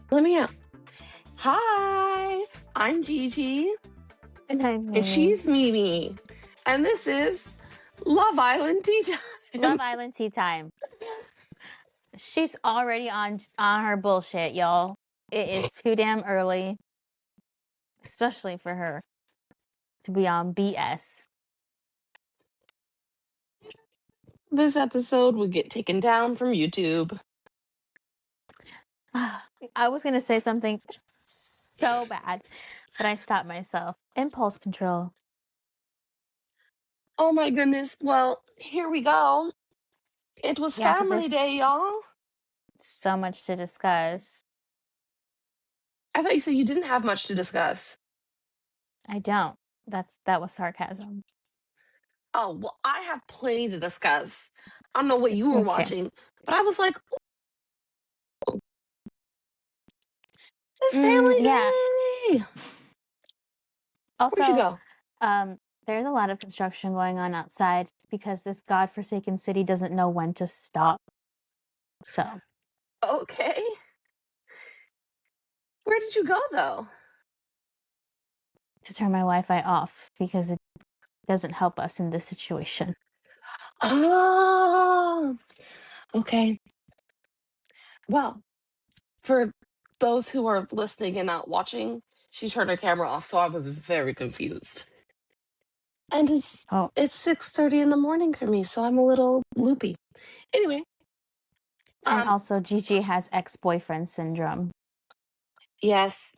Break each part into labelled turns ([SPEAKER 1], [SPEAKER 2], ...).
[SPEAKER 1] Let me out. Hi, I'm Gigi,
[SPEAKER 2] And I'm
[SPEAKER 1] and
[SPEAKER 2] Mimi.
[SPEAKER 1] she's Mimi, and this is Love Island Tea Time.
[SPEAKER 2] Love Island tea time. She's already on her bullshit, y'all. It is too damn early, especially for her to be on BS.
[SPEAKER 1] This episode would get taken down from YouTube.
[SPEAKER 2] I was gonna say something so bad, but I stopped myself. Impulse control.
[SPEAKER 1] Oh my goodness. Well, here we go. It was
[SPEAKER 2] Yeah, 'cause
[SPEAKER 1] Family Day,
[SPEAKER 2] there's
[SPEAKER 1] y'all.
[SPEAKER 2] so much to discuss.
[SPEAKER 1] I thought you said you didn't have much to discuss.
[SPEAKER 2] I don't. That was sarcasm.
[SPEAKER 1] Oh, well, I have plenty to discuss. I don't know what you were
[SPEAKER 2] Okay.
[SPEAKER 1] watching, but I was like, it's Family
[SPEAKER 2] Yeah.
[SPEAKER 1] Day. Where'd you
[SPEAKER 2] Also,
[SPEAKER 1] go?
[SPEAKER 2] there's a lot of construction going on outside because this godforsaken city doesn't know when to stop. So,
[SPEAKER 1] Okay. Where did you go, though?
[SPEAKER 2] to turn my Wi-Fi off because it doesn't help us in this situation.
[SPEAKER 1] Oh, okay. Well, for those who are listening and not watching, she turned her camera off, so I was very confused. And
[SPEAKER 2] Oh,
[SPEAKER 1] it's 6:30 in the morning for me, so I'm a little loopy. Anyway,
[SPEAKER 2] and
[SPEAKER 1] um,
[SPEAKER 2] also Gigi has ex-boyfriend syndrome.
[SPEAKER 1] yes.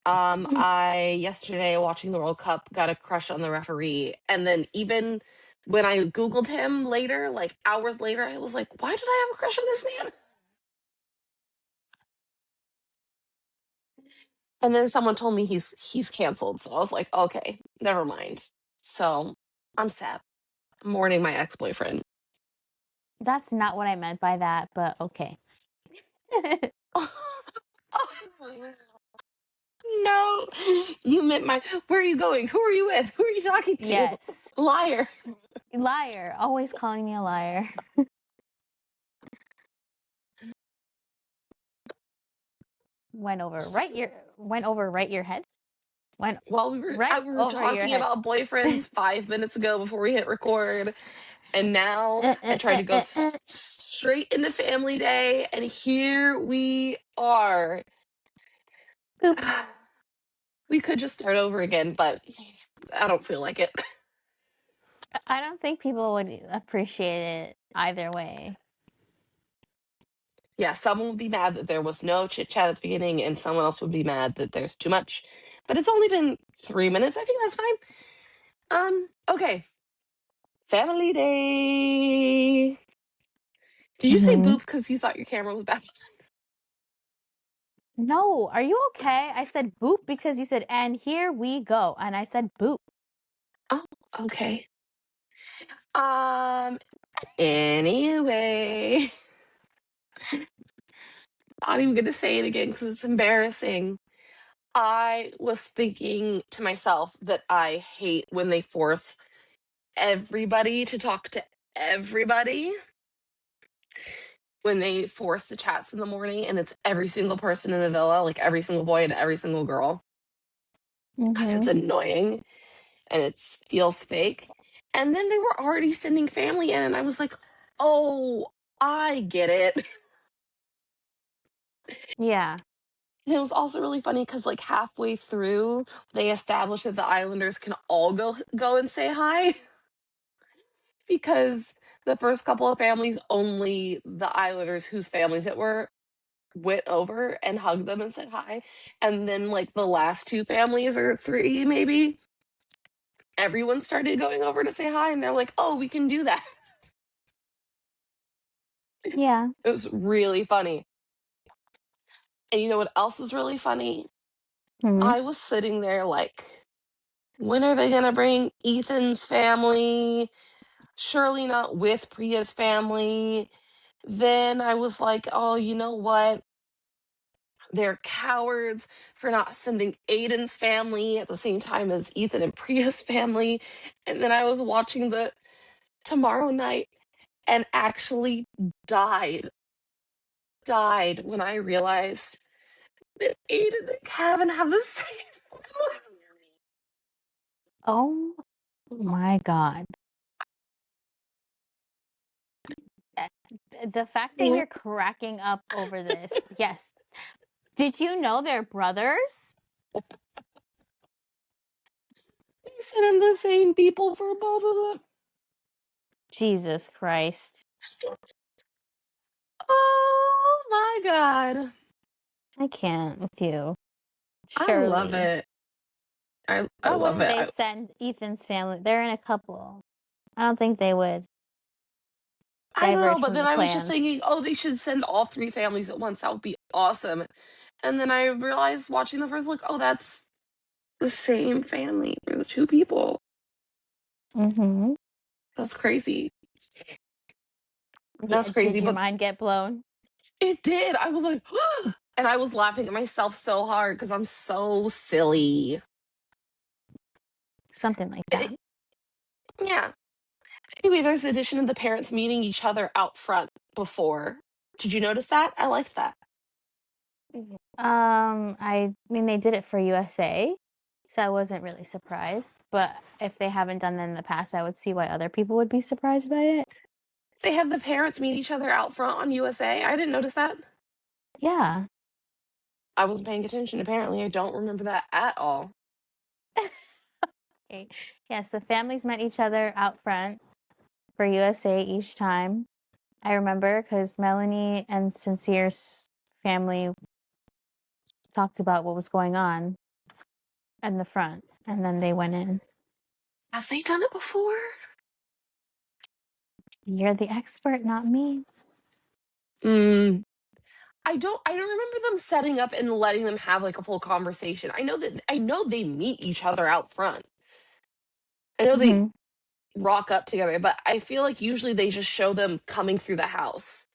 [SPEAKER 1] I yesterday watching the World Cup got a crush on the referee, and then even when I Googled him later, like hours later, I was like, why did I have a crush on this man? And then someone told me he's canceled, so I was like, okay, never mind. So I'm sad. I'm mourning my ex-boyfriend.
[SPEAKER 2] That's not what I meant by that, but okay.
[SPEAKER 1] No, you meant my. Where are you going? Who are you with? Who are you talking to?
[SPEAKER 2] Yes.
[SPEAKER 1] Liar.
[SPEAKER 2] Liar. Always calling me a liar. Went over right your head. Went
[SPEAKER 1] Well,
[SPEAKER 2] right
[SPEAKER 1] we were
[SPEAKER 2] over your
[SPEAKER 1] talking
[SPEAKER 2] head.
[SPEAKER 1] about boyfriends 5 minutes ago before we hit record, and now I tried to go straight into Family Day, and here we are.
[SPEAKER 2] Boop.
[SPEAKER 1] We could just start over again, but I don't feel like it.
[SPEAKER 2] I don't think people would appreciate it either way.
[SPEAKER 1] Yeah, someone would be mad that there was no chit chat at the beginning, and someone else would be mad that there's too much. But it's only been 3 minutes. I think that's fine. Okay. Family Day. Did you say boop because you thought your camera was bad?
[SPEAKER 2] No, are you okay? I said boop because you said, and here we go. And I said boop.
[SPEAKER 1] Oh, okay. Anyway. Not even gonna say it again because it's embarrassing. I was thinking to myself that I hate when they force everybody to talk to everybody. When they force the chats in the morning and it's every single person in the villa, like every single boy and every single girl, because it's annoying and it feels fake. And then they were already sending family in, and I was like, oh, I get it.
[SPEAKER 2] Yeah.
[SPEAKER 1] And it was also really funny because like halfway through, they established that the Islanders can all go and say hi. Because the first couple of families, only the Islanders whose families it were went over and hugged them and said hi. And then like the last two families or three maybe, everyone started going over to say hi, and they're like, oh, we can do that.
[SPEAKER 2] Yeah.
[SPEAKER 1] It was really funny. And you know what else is really funny? I was sitting there like, when are they gonna bring Ethan's family? Surely not with Priya's family. Then I was like, oh, you know what? They're cowards for not sending Aiden's family at the same time as Ethan and Priya's family. And then I was watching the Tomorrow Night and actually died died when I realized that Aiden and Kevin have the same
[SPEAKER 2] Oh my God. Eh, The fact that
[SPEAKER 1] family.
[SPEAKER 2] you're cracking up over this, yes. Did you know they're brothers?
[SPEAKER 1] They sent in the same people for both of them.
[SPEAKER 2] Jesus Christ.
[SPEAKER 1] Oh my god.
[SPEAKER 2] I can't with you.
[SPEAKER 1] I love
[SPEAKER 2] Surely.
[SPEAKER 1] it. I
[SPEAKER 2] Why
[SPEAKER 1] love
[SPEAKER 2] wouldn't
[SPEAKER 1] it.
[SPEAKER 2] they send Ethan's family? They're in a couple. I don't think they would
[SPEAKER 1] I know,
[SPEAKER 2] diverge
[SPEAKER 1] but
[SPEAKER 2] from
[SPEAKER 1] then
[SPEAKER 2] the
[SPEAKER 1] I was just
[SPEAKER 2] plans.
[SPEAKER 1] thinking, oh, they should send all three families at once. That would be awesome. And then I realized watching the first look, oh, that's the same family for the two people.
[SPEAKER 2] Mm-hmm.
[SPEAKER 1] That's crazy. That's
[SPEAKER 2] Yeah, did
[SPEAKER 1] crazy.
[SPEAKER 2] your
[SPEAKER 1] But
[SPEAKER 2] mind get blown?
[SPEAKER 1] it did. I was like, and I was laughing at myself so hard because I'm so silly.
[SPEAKER 2] Something like that.
[SPEAKER 1] It- yeah. Anyway, there's the addition of the parents meeting each other out front before. Did you notice that? I liked that. Mhm.
[SPEAKER 2] I mean, they did it for USA, so I wasn't really surprised. But if they haven't done that in the past, I would see why other people would be surprised by it.
[SPEAKER 1] They have the parents meet each other out front on USA. I didn't notice that.
[SPEAKER 2] Yeah.
[SPEAKER 1] I wasn't paying attention. Apparently, I don't remember that at all.
[SPEAKER 2] Okay. Yes, the families met each other out front for USA each time. I remember because Melanie and Sincere's family talked about what was going on in the front, and then they went in.
[SPEAKER 1] Have they done it before?
[SPEAKER 2] You're the expert, not me.
[SPEAKER 1] Mm, I don't remember them setting up and letting them have like a full conversation. I know they meet each other out front. I know they
[SPEAKER 2] Hmm.
[SPEAKER 1] rock up together, but I feel like usually they just show them coming through the house.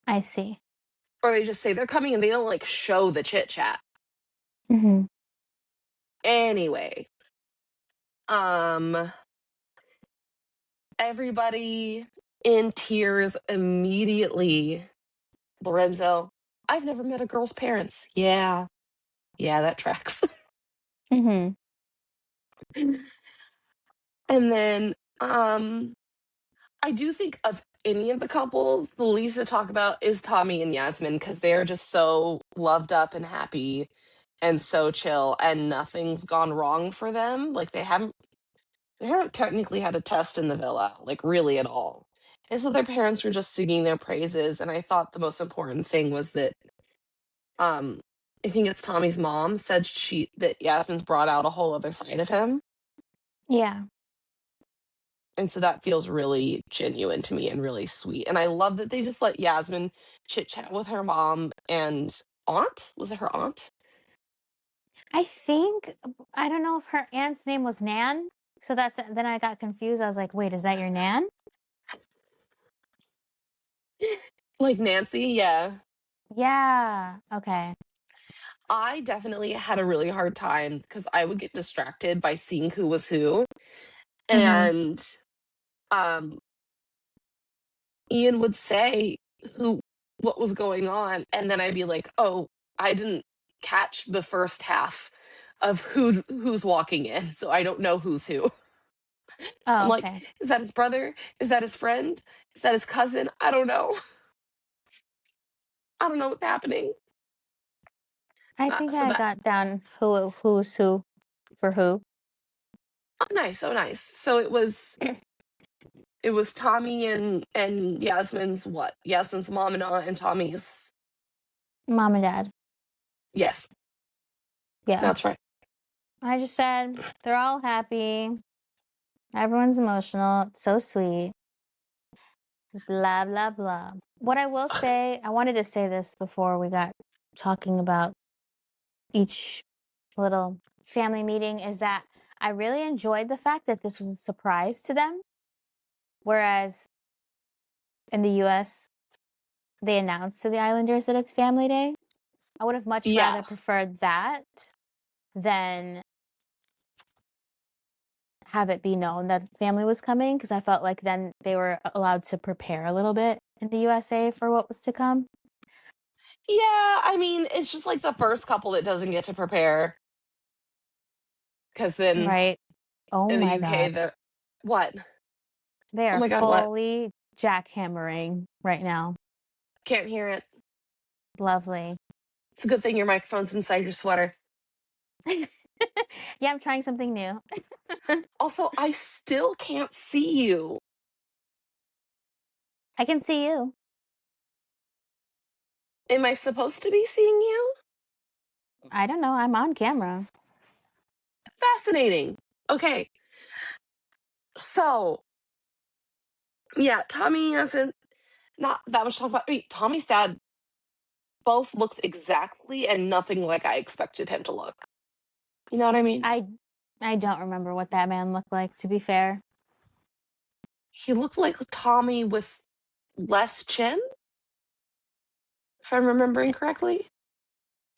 [SPEAKER 2] I see.
[SPEAKER 1] Or they just say they're coming and they don't like show the chit chat.
[SPEAKER 2] Hmm.
[SPEAKER 1] Anyway, um everybody in tears immediately. Lorenzo, I've never met a girl's parents. Yeah. Yeah, that tracks.
[SPEAKER 2] Hmm.
[SPEAKER 1] And then I do think of any of the couples, the least to talk about is Tommy and Yasmin because they're just so loved up and happy and so chill and nothing's gone wrong for them. Like they haven't technically had a test in the villa, like really at all. And so their parents were just singing their praises. And I thought the most important thing was that um I think it's Tommy's mom said that Yasmin's brought out a whole other side of him.
[SPEAKER 2] Yeah.
[SPEAKER 1] And so that feels really genuine to me and really sweet. And I love that they just let Yasmin chit chat with her mom and aunt. Was it her aunt?
[SPEAKER 2] I think I don't know if her aunt's name was Nan. So then I got confused. I was like, wait, is that your Nan?
[SPEAKER 1] Like Nancy, yeah.
[SPEAKER 2] Yeah. Okay.
[SPEAKER 1] I definitely had a really hard time because I would get distracted by seeing who was who.
[SPEAKER 2] Hmm.
[SPEAKER 1] And um Ian would say who what was going on, and then I'd be like, "Oh, I didn't catch the first half of who's walking in, so I don't know who's who." I'm
[SPEAKER 2] Oh,
[SPEAKER 1] like,
[SPEAKER 2] okay.
[SPEAKER 1] "Is that his brother? Is that his friend? Is that his cousin? I don't know. I don't know what's happening."
[SPEAKER 2] I think
[SPEAKER 1] So
[SPEAKER 2] I
[SPEAKER 1] that
[SPEAKER 2] got down who's who for who.
[SPEAKER 1] oh, nice, so nice. So it was Tommy and Yasmin's what? Yasmin's mom and aunt and Tommy's.
[SPEAKER 2] Mom and dad.
[SPEAKER 1] Yes,
[SPEAKER 2] Yeah.
[SPEAKER 1] that's right.
[SPEAKER 2] I just said they're all happy. Everyone's emotional. It's so sweet. Blah, blah, blah. What I will say, I wanted to say this before we got talking about each little family meeting, is that I really enjoyed the fact that this was a surprise to them. Whereas in the US, they announced to the Islanders that it's family day. I would have much
[SPEAKER 1] Yeah,
[SPEAKER 2] rather preferred that than have it be known that family was coming because I felt like then they were allowed to prepare a little bit. in the USA for what was to come.
[SPEAKER 1] Yeah, I mean, it's just like the first couple that doesn't get to prepare. Because then
[SPEAKER 2] Right. Oh
[SPEAKER 1] in the
[SPEAKER 2] my
[SPEAKER 1] UK,
[SPEAKER 2] God.
[SPEAKER 1] what?
[SPEAKER 2] They
[SPEAKER 1] Oh
[SPEAKER 2] are
[SPEAKER 1] my God, what?
[SPEAKER 2] fully jackhammering right now.
[SPEAKER 1] Can't hear it.
[SPEAKER 2] Lovely.
[SPEAKER 1] It's a good thing your microphone's inside your sweater.
[SPEAKER 2] Yeah, I'm trying something new.
[SPEAKER 1] Also, I still can't see you.
[SPEAKER 2] I can see you.
[SPEAKER 1] Am I supposed to be seeing you?
[SPEAKER 2] I don't know. I'm on camera.
[SPEAKER 1] Fascinating. Okay. So, yeah, Tommy hasn't not that much to talk about. I mean, Tommy's dad both looks exactly and nothing like I expected him to look. You know what I mean?
[SPEAKER 2] I don't remember what that man looked like, to be fair.
[SPEAKER 1] He looked like Tommy with less chin, if I'm remembering correctly.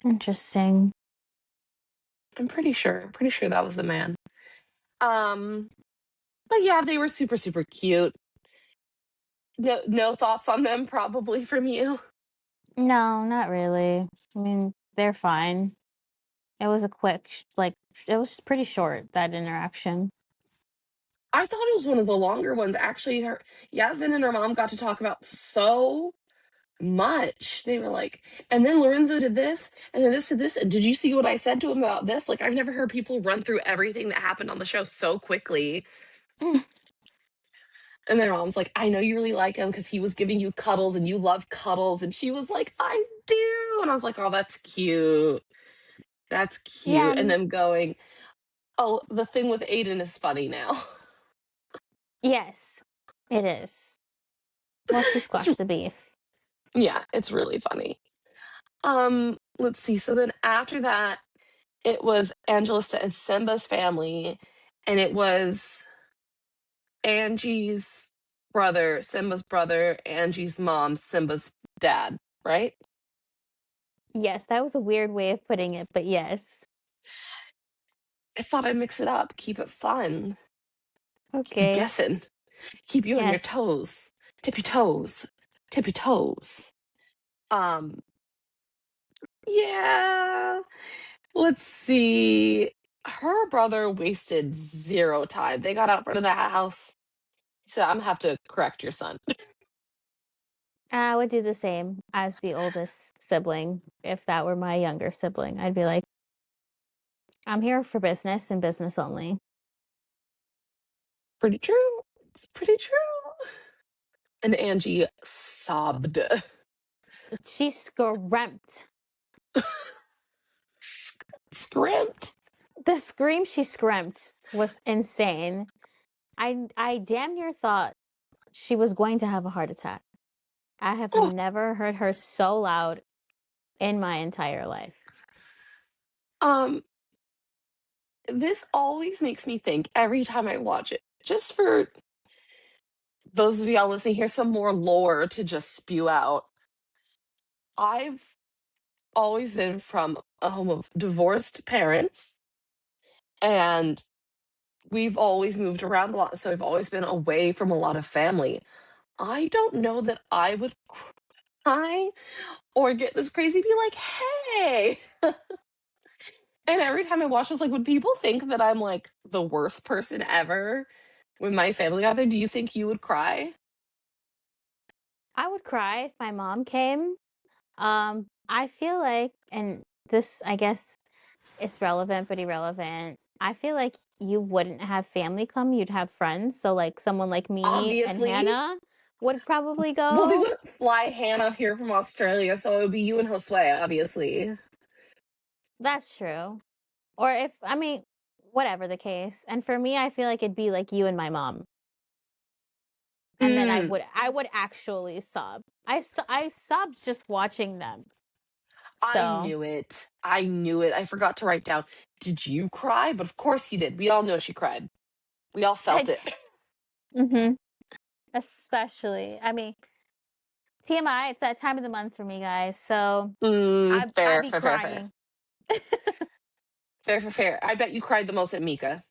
[SPEAKER 2] Interesting.
[SPEAKER 1] I'm pretty sure. Pretty sure that was the man. Um, but yeah, they were super, super cute. No thoughts on them probably from you.
[SPEAKER 2] No, not really. I mean, they're fine. It was a quick, it was pretty short, that interaction.
[SPEAKER 1] I thought it was one of the longer ones. Actually, Yasmin and her mom got to talk about so much. They were like, and then Lorenzo did this, and then this did this. And did you see what I said to him about this? Like, I've never heard people run through everything that happened on the show so quickly. And then her mom's like, I know you really like him because he was giving you cuddles and you love cuddles. And she was like, I do. And I was like, oh, that's cute. That's
[SPEAKER 2] Yeah,
[SPEAKER 1] cute. And them going, oh, the thing with Aiden is funny now.
[SPEAKER 2] yes, it is. Well, she
[SPEAKER 1] It's,
[SPEAKER 2] squashed the beef.
[SPEAKER 1] yeah, it's really funny. Let's see. So then after that, it was Angelista and Simba's family, and it was Angie's brother, Simba's brother, Angie's mom, Simba's dad, right?
[SPEAKER 2] Yes, that was a weird way of putting it, but yes.
[SPEAKER 1] I thought I'd mix it up, keep it fun, keep you
[SPEAKER 2] Okay.
[SPEAKER 1] guessing, keep you on your
[SPEAKER 2] Yes.
[SPEAKER 1] toes, tip your toes, tip your toes. Um, yeah. Let's see. Her brother wasted zero time. They got out front of the house. He said, I'm gonna have to correct your son.
[SPEAKER 2] I would do the same as the oldest sibling if that were my younger sibling. I'd be like, I'm here for business and business only.
[SPEAKER 1] Pretty true. It's pretty true. And Angie sobbed.
[SPEAKER 2] She screamed.
[SPEAKER 1] Script.
[SPEAKER 2] The scream she screamed was insane. I damn near thought she was going to have a heart attack. I have
[SPEAKER 1] Oh,
[SPEAKER 2] never heard her so loud in my entire life.
[SPEAKER 1] um, this always makes me think every time I watch it. Just for those of y'all listening, here's some more lore to just spew out. I've always been from a home of divorced parents, and we've always moved around a lot, so I've always been away from a lot of family. I don't know that I would cry or get this crazy, be like, hey. And every time I watch this, like, would people think that I'm like the worst person ever with my family out there? Do you think you would cry?
[SPEAKER 2] I would cry if my mom came. I feel like, and this, I guess, it's relevant but irrelevant. I feel like you wouldn't have family come, you'd have friends. So, like, someone like me and
[SPEAKER 1] Obviously.
[SPEAKER 2] Hannah would probably
[SPEAKER 1] Well, they
[SPEAKER 2] go.
[SPEAKER 1] wouldn't fly Hannah here from Australia, so it would be you and Josue, obviously.
[SPEAKER 2] That's true. Or if, I mean, whatever the case. And for me, I feel like it'd be like you and my mom. And then
[SPEAKER 1] Mm,
[SPEAKER 2] I would actually sob. I sobbed just watching them.
[SPEAKER 1] I
[SPEAKER 2] So,
[SPEAKER 1] knew it. I knew it. I forgot to write down. Did you cry? But of course you did. We all know she cried. We all felt it.
[SPEAKER 2] mm-hmm. Especially, I mean, TMI, it's that time of the month for me, guys. So I
[SPEAKER 1] Fair,
[SPEAKER 2] be
[SPEAKER 1] fair, fair, fair.
[SPEAKER 2] crying.
[SPEAKER 1] Fair, fair, fair. I bet you cried the most at Mika.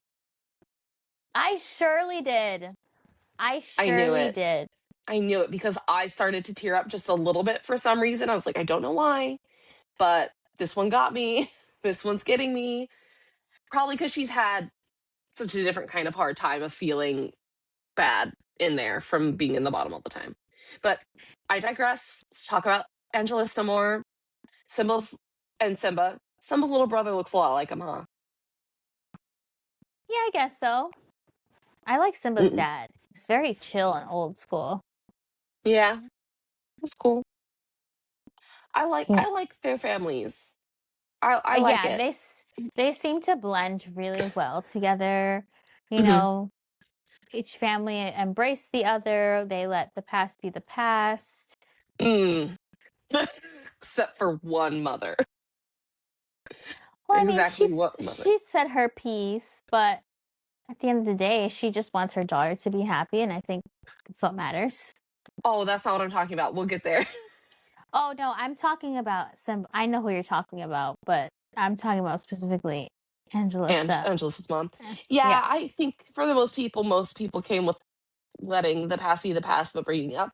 [SPEAKER 2] I surely did. I
[SPEAKER 1] I knew
[SPEAKER 2] surely
[SPEAKER 1] it.
[SPEAKER 2] did.
[SPEAKER 1] I knew it because I started to tear up just a little bit for some reason. I was like, I don't know why, but this one got me. This one's getting me. Probably because she's had such a different kind of hard time of feeling bad in there from being in the bottom all the time. But I digress. Let's talk about Angelista more. Simba's and Simba. Simba's little brother looks a lot like him, huh?
[SPEAKER 2] Yeah, I guess so. I like Simba's
[SPEAKER 1] Mm-mm.
[SPEAKER 2] dad. He's very chill and old school.
[SPEAKER 1] Yeah, that's cool.
[SPEAKER 2] Yeah.
[SPEAKER 1] I like their families. I like
[SPEAKER 2] Yeah,
[SPEAKER 1] it.
[SPEAKER 2] they seem to blend really well together. You
[SPEAKER 1] Hmm.
[SPEAKER 2] know, each family embrace the other. They let the past be the past.
[SPEAKER 1] Mm. Except for one mother.
[SPEAKER 2] Well, I mean,
[SPEAKER 1] Exactly what mother?
[SPEAKER 2] she said her piece, but at the end of the day, she just wants her daughter to be happy, and I think that's what matters.
[SPEAKER 1] Oh, that's not what I'm talking about. We'll get there.
[SPEAKER 2] Oh no, I'm talking about some. I know who you're talking about, but I'm talking about specifically Angela
[SPEAKER 1] And
[SPEAKER 2] Seth.
[SPEAKER 1] Angela's mom.
[SPEAKER 2] Yes,
[SPEAKER 1] Yeah,
[SPEAKER 2] yeah.
[SPEAKER 1] I think for the most people came with letting the past be the past, but bringing up.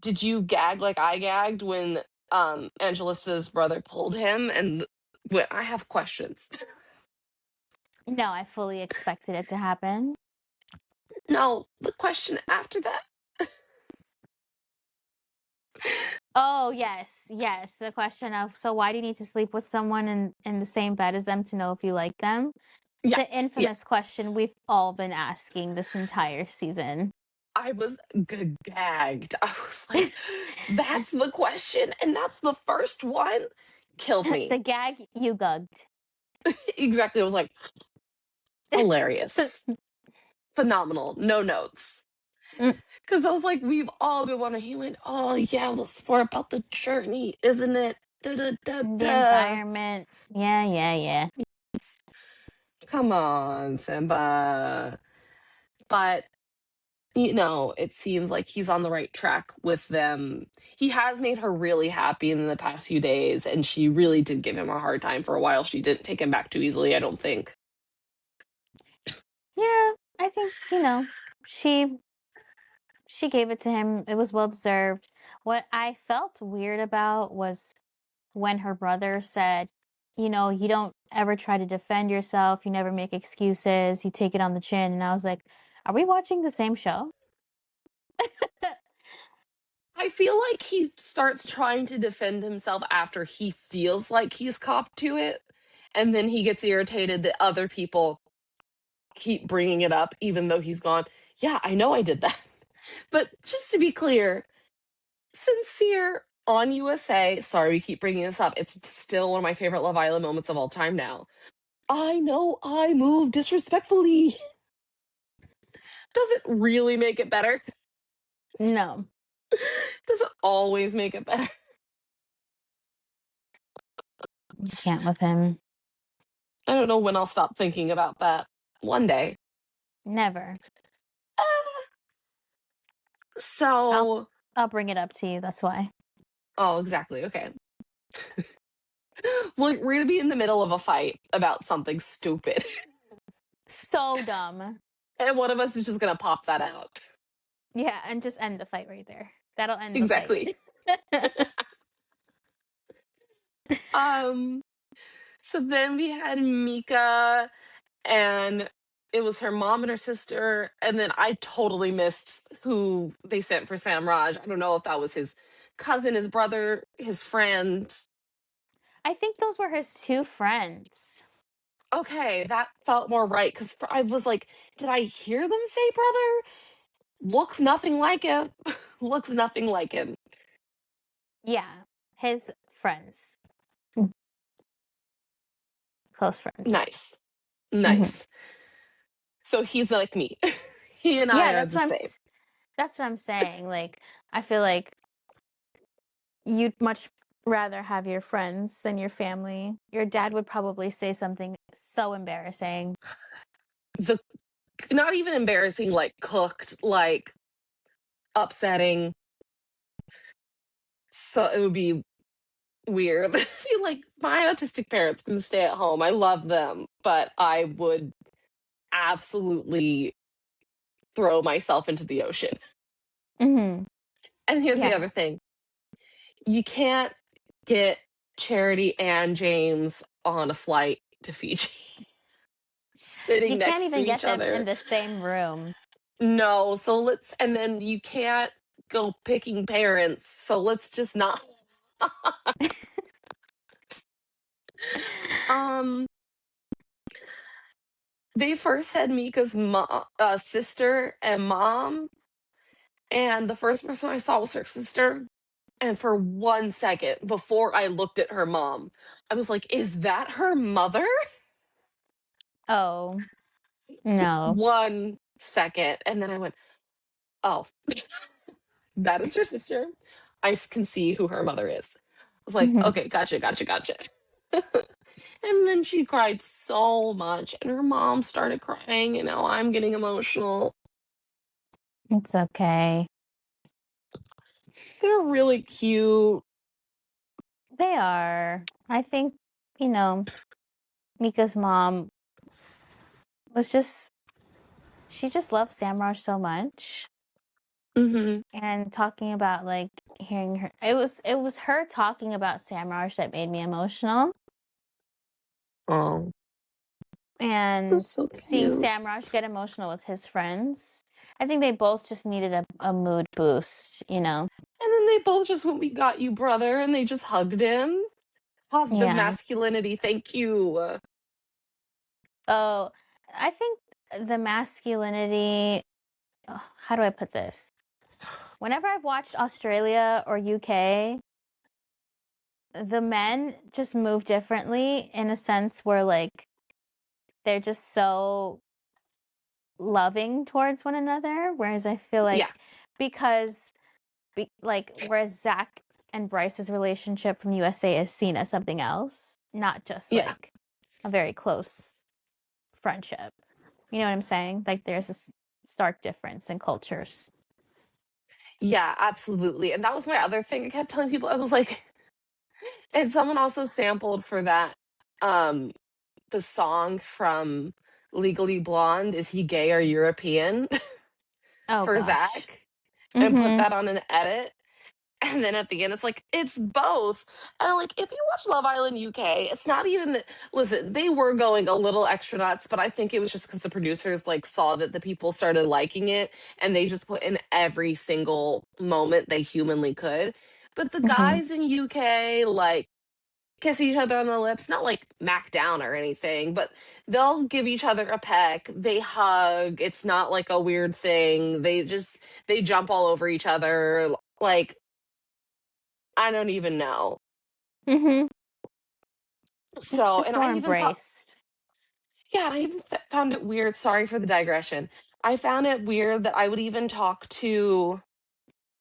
[SPEAKER 1] Did you gag like I gagged when Angelista's brother pulled him? And when I have questions.
[SPEAKER 2] No, I fully expected it to happen.
[SPEAKER 1] No, the question after that.
[SPEAKER 2] Oh yes, yes. The question of so why do you need to sleep with someone in the same bed as them to know if you like them?
[SPEAKER 1] Yeah,
[SPEAKER 2] The
[SPEAKER 1] yeah.
[SPEAKER 2] infamous question we've all been asking this entire season.
[SPEAKER 1] I was gagged. I was like, that's the question, and that's the first one. Killed
[SPEAKER 2] The
[SPEAKER 1] me.
[SPEAKER 2] gag you gugged.
[SPEAKER 1] Exactly. I was like, hilarious. Phenomenal. No notes.
[SPEAKER 2] Mm,
[SPEAKER 1] Because I was like, we've all been wondering. He went, oh, yeah, well, it's more about the journey, isn't it? Da, da, da,
[SPEAKER 2] the
[SPEAKER 1] da.
[SPEAKER 2] environment. Yeah, yeah, yeah.
[SPEAKER 1] Come on, Simba. But, it seems like he's on the right track with them. He has made her really happy in the past few days, and she really did give him a hard time for a while. She didn't take him back too easily, I don't think.
[SPEAKER 2] Yeah, I think, she she gave it to him. It was well deserved. What I felt weird about was when her brother said, you don't ever try to defend yourself, you never make excuses, you take it on the chin. And I was like, are we watching the same show?
[SPEAKER 1] I feel like he starts trying to defend himself after he feels like he's copped to it. And then he gets irritated that other people keep bringing it up, even though he's gone, yeah, I know I did that. But just to be clear, Sincere on USA, sorry, we keep bringing this up. It's still one of my favorite Love Island moments of all time now. I know I moved disrespectfully. Does it really make it better?
[SPEAKER 2] No,
[SPEAKER 1] Does it always make it better?
[SPEAKER 2] I can't with him.
[SPEAKER 1] I don't know when I'll stop thinking about that. One day.
[SPEAKER 2] Never.
[SPEAKER 1] Ah,
[SPEAKER 2] I'll
[SPEAKER 1] so,
[SPEAKER 2] I'll bring it up to you. That's why.
[SPEAKER 1] oh, exactly. Okay. We're going to be in the middle of a fight about something stupid.
[SPEAKER 2] So dumb.
[SPEAKER 1] And one of us is just going to pop that out.
[SPEAKER 2] Yeah, and just end the fight right there. That'll end the fight.
[SPEAKER 1] Exactly. Um, so then we had Mika, and it was her mom and her sister, and then I totally missed who they sent for Sam Raj. I don't know if that was his cousin, his brother, his friend.
[SPEAKER 2] I think those were his two friends.
[SPEAKER 1] Okay, that felt more right because I was like, did I hear them say brother? Looks nothing like him. Looks nothing like him.
[SPEAKER 2] Yeah, his friends. Mm, close friends.
[SPEAKER 1] Nice.
[SPEAKER 2] Hmm.
[SPEAKER 1] Nice. So he's like me. He and I
[SPEAKER 2] Yeah,
[SPEAKER 1] are the same.
[SPEAKER 2] that's what I'm saying. Like, I feel like you'd much rather have your friends than your family. Your dad would probably say something so embarrassing.
[SPEAKER 1] The not even embarrassing, like cooked, like upsetting. So it would be weird. I feel like my autistic parents can stay at home. I love them, but I would absolutely throw myself into the ocean.
[SPEAKER 2] Mm-hmm.
[SPEAKER 1] And here's the
[SPEAKER 2] Yeah.
[SPEAKER 1] other thing. You can't get Charity and James on a flight to Fiji
[SPEAKER 2] You
[SPEAKER 1] sitting
[SPEAKER 2] can't
[SPEAKER 1] next to
[SPEAKER 2] even
[SPEAKER 1] each
[SPEAKER 2] get them in
[SPEAKER 1] other.
[SPEAKER 2] the same room.
[SPEAKER 1] No, so and then you can't go picking parents, so let's just not. Um, they first had Mika's sister and mom, and the first person I saw was her sister. And for 1 second before I looked at her mom, I was like, "Is that her mother?"
[SPEAKER 2] Oh, no.
[SPEAKER 1] 1 second, and then I went, "Oh, that is her sister. I can see who her mother is." I was like,
[SPEAKER 2] Mhm.
[SPEAKER 1] "Okay, gotcha, gotcha, gotcha." And then she cried so much, and her mom started crying, and now I'm getting emotional.
[SPEAKER 2] It's okay.
[SPEAKER 1] They're really cute.
[SPEAKER 2] They are. I think, you know, Mika's mom was just, she just loves Samraj so much.
[SPEAKER 1] Hmm.
[SPEAKER 2] And talking about like hearing her, it was her talking about Samraj that made me emotional.
[SPEAKER 1] Oh,
[SPEAKER 2] And
[SPEAKER 1] that's so
[SPEAKER 2] seeing
[SPEAKER 1] cute.
[SPEAKER 2] Samraj get emotional with his friends, I think they both just needed a mood boost, you know?
[SPEAKER 1] And then they both just went, "We got you, brother," and they just hugged him. Positive
[SPEAKER 2] Yeah.
[SPEAKER 1] masculinity. Thank you.
[SPEAKER 2] Oh, I think the masculinity, how do I put this? Whenever I've watched Australia or UK, the men just move differently in a sense where like they're just so loving towards one another, whereas I feel
[SPEAKER 1] Yeah,
[SPEAKER 2] like because like whereas Zach and Bryce's relationship from USA is seen as something else, not just
[SPEAKER 1] yeah,
[SPEAKER 2] like a very close friendship. You know what I'm saying? Like there's this stark difference in cultures.
[SPEAKER 1] yeah, absolutely. And that was my other thing. I kept telling people, I was like, and someone also sampled for that, um, the song from Legally Blonde, "Is He Gay or European?"
[SPEAKER 2] Oh
[SPEAKER 1] for
[SPEAKER 2] gosh.
[SPEAKER 1] Zach, and put
[SPEAKER 2] Mm-hmm.
[SPEAKER 1] that on an edit. And then at the end, it's like, it's both. And I'm like, if you watch Love Island UK, it's not even that. Listen, they were going a little extra nuts, but I think it was just because the producers like saw that the people started liking it, and they just put in every single moment they humanly could. But the
[SPEAKER 2] Mm-hmm.
[SPEAKER 1] guys in UK like kiss each other on the lips, not like mac down or anything, but they'll give each other a peck. They hug. It's not like a weird thing. They jump all over each other. Like, I don't even know.
[SPEAKER 2] Mm-hmm. It's
[SPEAKER 1] So,
[SPEAKER 2] just
[SPEAKER 1] and
[SPEAKER 2] more
[SPEAKER 1] I even thought,
[SPEAKER 2] embraced.
[SPEAKER 1] yeah, and I even found it weird. Sorry for the digression. I found it weird that I would even talk to,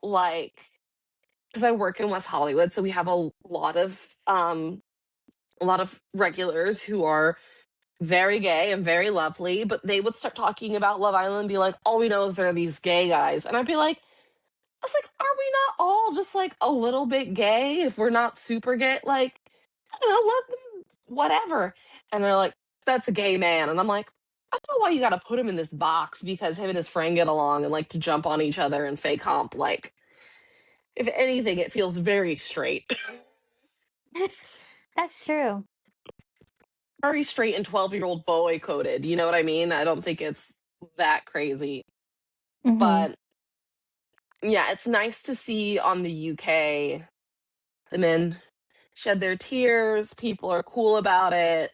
[SPEAKER 1] like, because I work in West Hollywood, so we have a lot of regulars who are very gay and very lovely, but they would start talking about Love Island and be like, "All we know is there are these gay guys," and I'd be like, "I was like, are we not all just like a little bit gay if we're not super gay? Like, I don't know, let them whatever." And they're like, "That's a gay man," and I'm like, "I don't know why you got to put him in this box because him and his friend get along and like to jump on each other and fake hump. Like, if anything, it feels very straight,
[SPEAKER 2] That's true.
[SPEAKER 1] very straight and 12-year-old boy coded. You know what I mean? I don't think it's that crazy,
[SPEAKER 2] Mm-hmm.
[SPEAKER 1] but." Yeah, it's nice to see on the UK the men shed their tears. People are cool about it.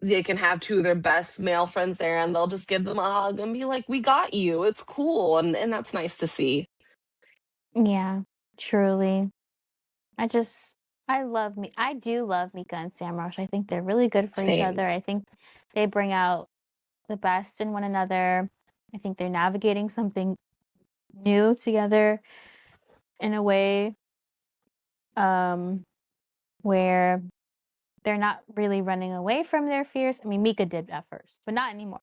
[SPEAKER 1] They can have two of their best male friends there and they'll just give them a hug and be like, "We got you. It's cool." And that's nice to see.
[SPEAKER 2] Yeah, truly. I just, I do love Mika and Samrush. I think they're really good for each
[SPEAKER 1] Same.
[SPEAKER 2] other. I think they bring out the best in one another. I think they're navigating something new together in a way um, where they're not really running away from their fears. I mean, Mika did at first, but not anymore.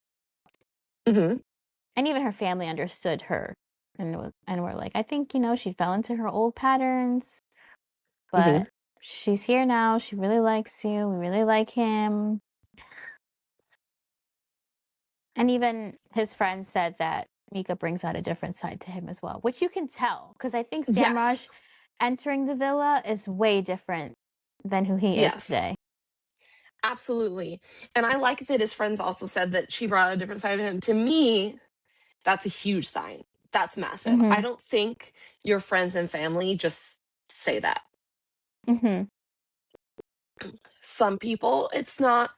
[SPEAKER 1] Hmm.
[SPEAKER 2] And even her family understood her and were like, I think, she fell into her old patterns,
[SPEAKER 1] Hmm.
[SPEAKER 2] but she's here now. She really likes you. We really like him. And even his friend said that Mika brings out a different side to him as well, which you can tell because I think
[SPEAKER 1] Yes.
[SPEAKER 2] Samraj entering the villa is way different than who he is
[SPEAKER 1] Yes.
[SPEAKER 2] today.
[SPEAKER 1] Absolutely. And I like that his friends also said that she brought a different side of him. To me, that's a huge sign. That's massive. I
[SPEAKER 2] Mhm.
[SPEAKER 1] don't think your friends and family just say that.
[SPEAKER 2] Mhm.
[SPEAKER 1] Some people, it's not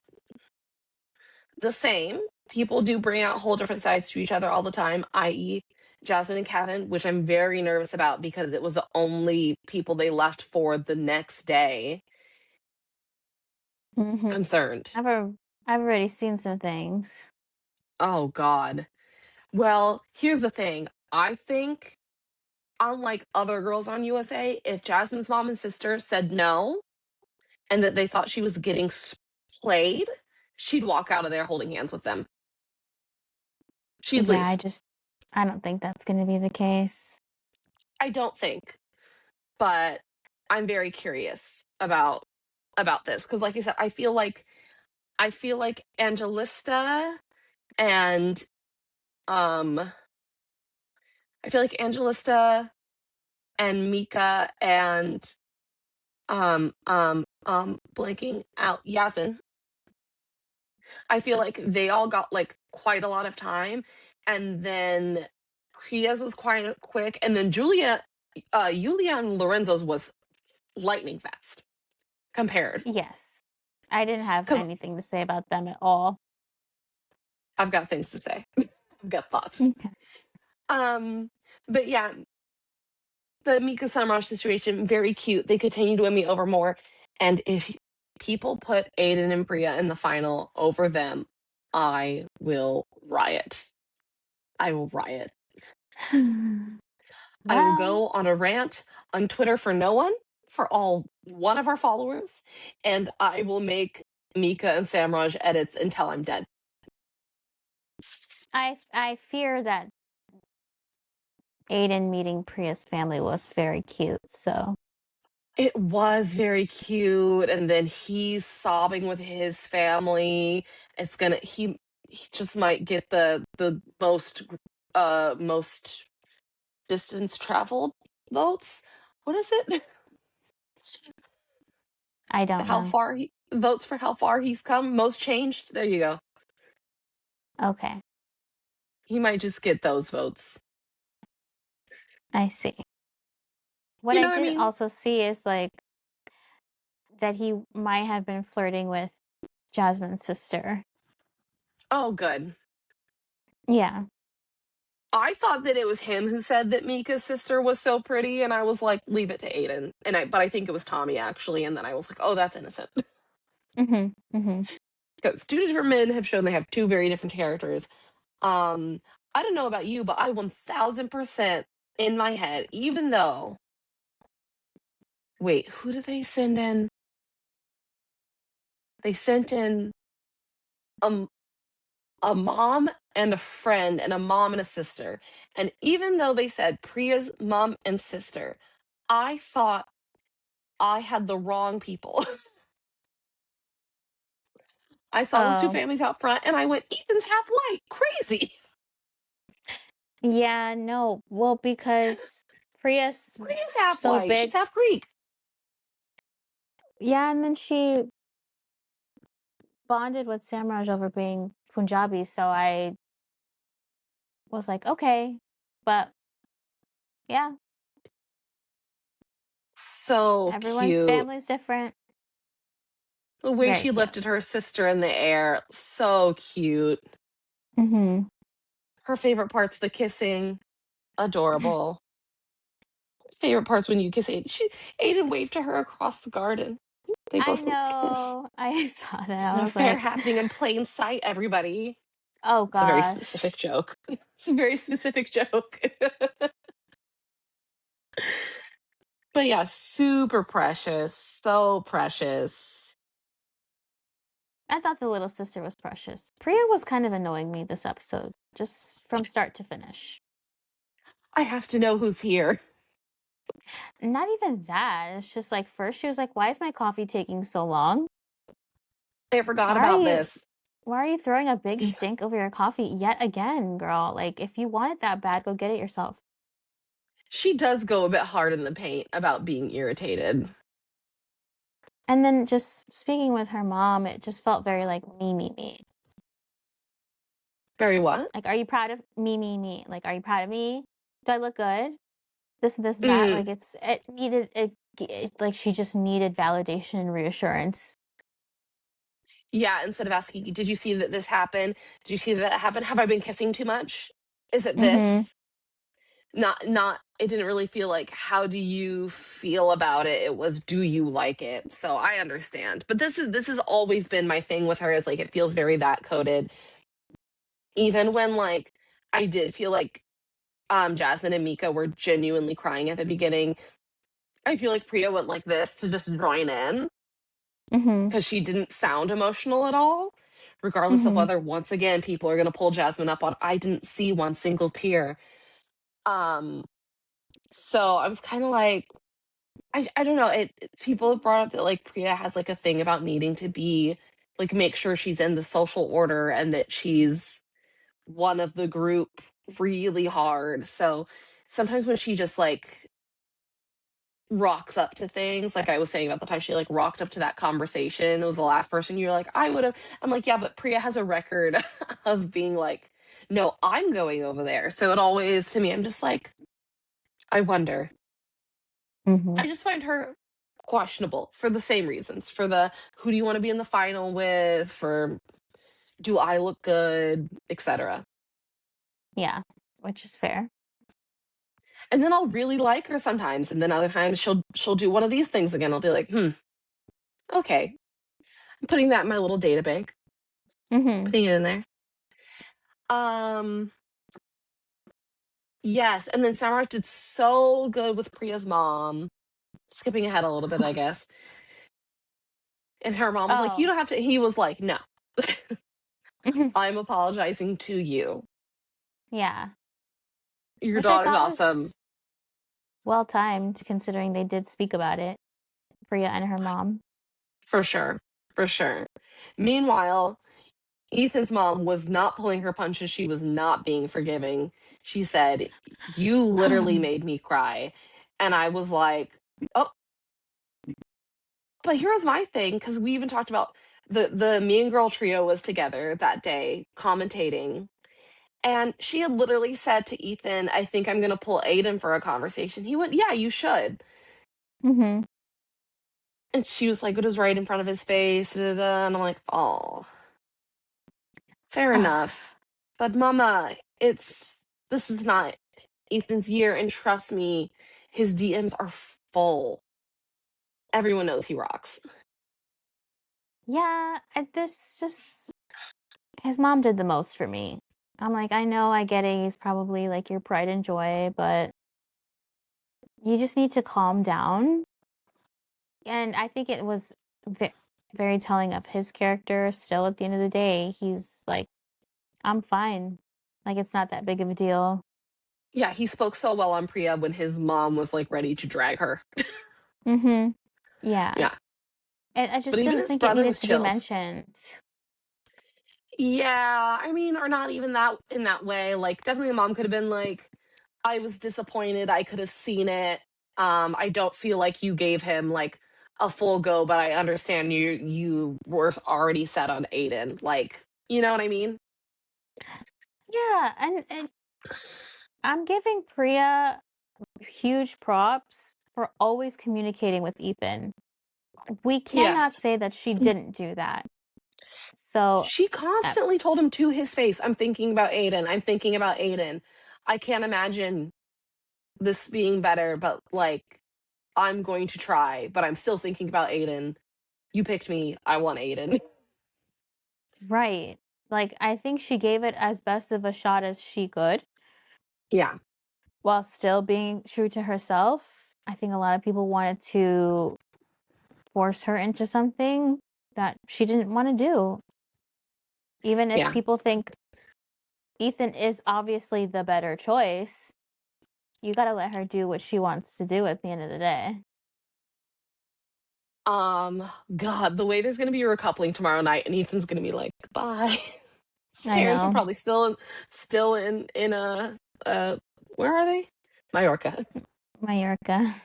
[SPEAKER 1] the same. People do bring out whole different sides to each other all the time, i.e., Jasmine and Kevin, which I'm very nervous about because it was the only people they left for the next day.
[SPEAKER 2] Mhm.
[SPEAKER 1] Concerned.
[SPEAKER 2] I've already seen some things.
[SPEAKER 1] Oh, God. Well, here's the thing. I think, unlike other girls on USA, if Jasmine's mom and sister said no and that they thought she was getting played, she'd walk out of there holding hands with them. She'd
[SPEAKER 2] Yeah,
[SPEAKER 1] leave.
[SPEAKER 2] I don't think that's going to be the case.
[SPEAKER 1] I don't think, but I'm very curious about this because, like I said, I feel like Angelista and um I feel like Angelista and Mika and blanking out Yasmin. I feel like they all got like quite a lot of time, and then Priya's was quite quick, and then Julia and Lorenzo's was lightning fast compared.
[SPEAKER 2] Yes. I didn't have
[SPEAKER 1] Because
[SPEAKER 2] anything to say about them at all.
[SPEAKER 1] I've got things to say, I've got thoughts.
[SPEAKER 2] Okay.
[SPEAKER 1] Um, but yeah, the Mika Samraj situation very cute. They continue to win me over more, and if people put Aiden and Priya in the final over them, I will riot. I will riot. I will
[SPEAKER 2] Well,
[SPEAKER 1] go on a rant on Twitter for no one, for all one of our followers, and I will make Mika and Samraj edits until I'm dead.
[SPEAKER 2] I fear that Aiden meeting Priya's family was very cute, so
[SPEAKER 1] It was very cute, and then he's sobbing with his family. It's gonna he just might get the most distance traveled votes. What is it?
[SPEAKER 2] I don't
[SPEAKER 1] How
[SPEAKER 2] know.
[SPEAKER 1] far he votes for how far he's come, most changed. There you go.
[SPEAKER 2] Okay,
[SPEAKER 1] He might just get those votes.
[SPEAKER 2] I see. What
[SPEAKER 1] You
[SPEAKER 2] I
[SPEAKER 1] know what I
[SPEAKER 2] did
[SPEAKER 1] mean?
[SPEAKER 2] also see is like that he might have been flirting with Jasmine's sister.
[SPEAKER 1] Oh, good.
[SPEAKER 2] Yeah.
[SPEAKER 1] I thought that it was him who said that Mika's sister was so pretty, and I was like, leave it to Aiden. But I think it was Tommy actually, and then I was like, oh, that's innocent.
[SPEAKER 2] Mhm. Mhm.
[SPEAKER 1] Because two different men have shown they have two very different characters. Um, I don't know about you, but I 1000% in my head, even though, wait, who did they send in? They sent in a, a mom and a friend, and a mom and a sister. And even though they said Priya's mom and sister, I thought I had the wrong people. I saw those two
[SPEAKER 2] Oh,
[SPEAKER 1] families out front, and I went, Ethan's half white. Crazy.
[SPEAKER 2] yeah, no. Well, because Priya's
[SPEAKER 1] Priya's half
[SPEAKER 2] so
[SPEAKER 1] white. She's
[SPEAKER 2] big.
[SPEAKER 1] half Greek.
[SPEAKER 2] Yeah, and then she bonded with Samraj over being Punjabi, so I was like, okay. But yeah,
[SPEAKER 1] So
[SPEAKER 2] everyone's
[SPEAKER 1] cute.
[SPEAKER 2] family's different.
[SPEAKER 1] The way
[SPEAKER 2] Very
[SPEAKER 1] she
[SPEAKER 2] cute.
[SPEAKER 1] lifted her sister in the air, so cute.
[SPEAKER 2] Mhm.
[SPEAKER 1] Her favorite part's the kissing, adorable. Favorite part's when you kiss Aiden. Aiden waved to her across the garden. They
[SPEAKER 2] I
[SPEAKER 1] both went kiss.
[SPEAKER 2] know. I saw that.
[SPEAKER 1] It's an
[SPEAKER 2] I was
[SPEAKER 1] affair
[SPEAKER 2] like,
[SPEAKER 1] happening in plain sight, everybody.
[SPEAKER 2] oh
[SPEAKER 1] It's a very
[SPEAKER 2] gosh.
[SPEAKER 1] specific joke. It's a very specific joke. But yeah, super precious. So precious.
[SPEAKER 2] I thought the little sister was precious. Priya was kind of annoying me this episode, just from start to finish.
[SPEAKER 1] I have to know who's here.
[SPEAKER 2] Not even that. It's just like first she was like, "Why is my coffee taking so long?
[SPEAKER 1] I forgot
[SPEAKER 2] Why are
[SPEAKER 1] about
[SPEAKER 2] you
[SPEAKER 1] this.
[SPEAKER 2] Why are you throwing a big stink over your coffee yet again, girl? Like, if you want it that bad, go get it yourself.
[SPEAKER 1] She does go a bit hard in the paint about being irritated.
[SPEAKER 2] And then just speaking with her mom, it just felt very like me.
[SPEAKER 1] Very what?
[SPEAKER 2] Like, are you proud of me? Like, are you proud of me? Do I look good? This, that.
[SPEAKER 1] Mm,
[SPEAKER 2] Like, like she just needed validation and reassurance.
[SPEAKER 1] yeah, instead of asking, did you see that this happened? Did you see that happen? Have I been kissing too much? Is it
[SPEAKER 2] Mm-hmm.
[SPEAKER 1] this? Not it didn't really feel like how do you feel about it? It was do you like it? So I understand. But this has always been my thing with her is like it feels very that coded. Even when like I did feel like Jasmine and Mika were genuinely crying at the beginning. I feel like Priya went like this to just join in
[SPEAKER 2] Mm-hmm.
[SPEAKER 1] because she didn't sound emotional at all, regardless of
[SPEAKER 2] Mm-hmm.
[SPEAKER 1] whether once again people are gonna pull Jasmine up on I didn't see one single tear. Um so I was kind of like I don't know. People have brought up that like Priya has like a thing about needing to be like make sure she's in the social order and that she's one of the group really hard. So sometimes when she just like rocks up to things, like I was saying about the time she like rocked up to that conversation, it was the last person you're like, I would have. I'm like, yeah, but Priya has a record of being like, no, I'm going over there. So it always to me, I'm just like, I wonder.
[SPEAKER 2] Mm-hmm.
[SPEAKER 1] I just find her questionable for the same reasons. For the who do you want to be in the final with, for do I look good, etc.
[SPEAKER 2] Yeah, which is fair.
[SPEAKER 1] And then I'll really like her sometimes, and then other times she'll do one of these things again. I'll be like, okay, I'm putting that in my little data bank,
[SPEAKER 2] Mm-hmm.
[SPEAKER 1] putting it in there. Um, yes, and then Samara did so good with Priya's mom. Skipping ahead a little bit, I guess. And her mom was like, "You
[SPEAKER 2] Oh.
[SPEAKER 1] don't have to." He was like, "No,
[SPEAKER 2] Mm-hmm.
[SPEAKER 1] I'm apologizing to you.
[SPEAKER 2] Yeah,
[SPEAKER 1] Your
[SPEAKER 2] which I
[SPEAKER 1] daughter's
[SPEAKER 2] thought
[SPEAKER 1] awesome."
[SPEAKER 2] was well timed considering they did speak about it, Priya and her mom.
[SPEAKER 1] For sure. For sure. Meanwhile, Ethan's mom was not pulling her punches. She was not being forgiving. She said, you literally made me cry. And I was like, oh, but here's my thing. Because we even talked about the Mean Girl trio was together that day commentating. And she had literally said to Ethan, I think I'm going to pull Aiden for a conversation. He went, yeah, you should.
[SPEAKER 2] Mm-hmm.
[SPEAKER 1] And she was like, it was right in front of his face. Da, da, da. And I'm like, oh. Fair enough. But mama, this is not Ethan's year, and trust me, his DMs are full. Everyone knows he rocks.
[SPEAKER 2] Yeah, this just his mom did the most for me. I'm like, I know, I get it. He's probably like your pride and joy, but you just need to calm down. And I think it was very telling of his character. Still, at the end of the day, he's like, I'm fine. Like, it's not that big of a deal.
[SPEAKER 1] Yeah, he spoke so well on Priya when his mom was like ready to drag her.
[SPEAKER 2] Mm-hmm. Yeah.
[SPEAKER 1] Yeah.
[SPEAKER 2] And I
[SPEAKER 1] But
[SPEAKER 2] just
[SPEAKER 1] even
[SPEAKER 2] didn't
[SPEAKER 1] his
[SPEAKER 2] think it
[SPEAKER 1] brother
[SPEAKER 2] needed
[SPEAKER 1] was
[SPEAKER 2] to be
[SPEAKER 1] chill.
[SPEAKER 2] mentioned.
[SPEAKER 1] Yeah, I mean, or not even that in that way. Like, definitely the mom could have been like, I was disappointed. I could have seen it. I don't feel like you gave him like a full go, but I understand you were already set on Aiden. Like, you know what I mean?
[SPEAKER 2] Yeah, and I'm giving Priya huge props for always communicating with Ethan. We cannot
[SPEAKER 1] Yes.
[SPEAKER 2] say that she didn't do that. So,
[SPEAKER 1] She
[SPEAKER 2] uh,
[SPEAKER 1] constantly told him to his face, I'm thinking about Aiden. I'm thinking about Aiden. I can't imagine this being better, but like, I'm going to try, but I'm still thinking about Aiden. You picked me. I want Aiden.
[SPEAKER 2] right. Like, I think she gave it as best of a shot as she could
[SPEAKER 1] Yeah.
[SPEAKER 2] while still being true to herself. I think a lot of people wanted to force her into something that she didn't want to do. Even if
[SPEAKER 1] Yeah.
[SPEAKER 2] people think Ethan is obviously the better choice, you got to let her do what she wants to do at the end of the day.
[SPEAKER 1] God, the way there's gonna be a recoupling tomorrow night, and Ethan's gonna be like, "Bye." His
[SPEAKER 2] I
[SPEAKER 1] parents are
[SPEAKER 2] know.
[SPEAKER 1] probably still in a where are they? Mallorca.
[SPEAKER 2] Mallorca.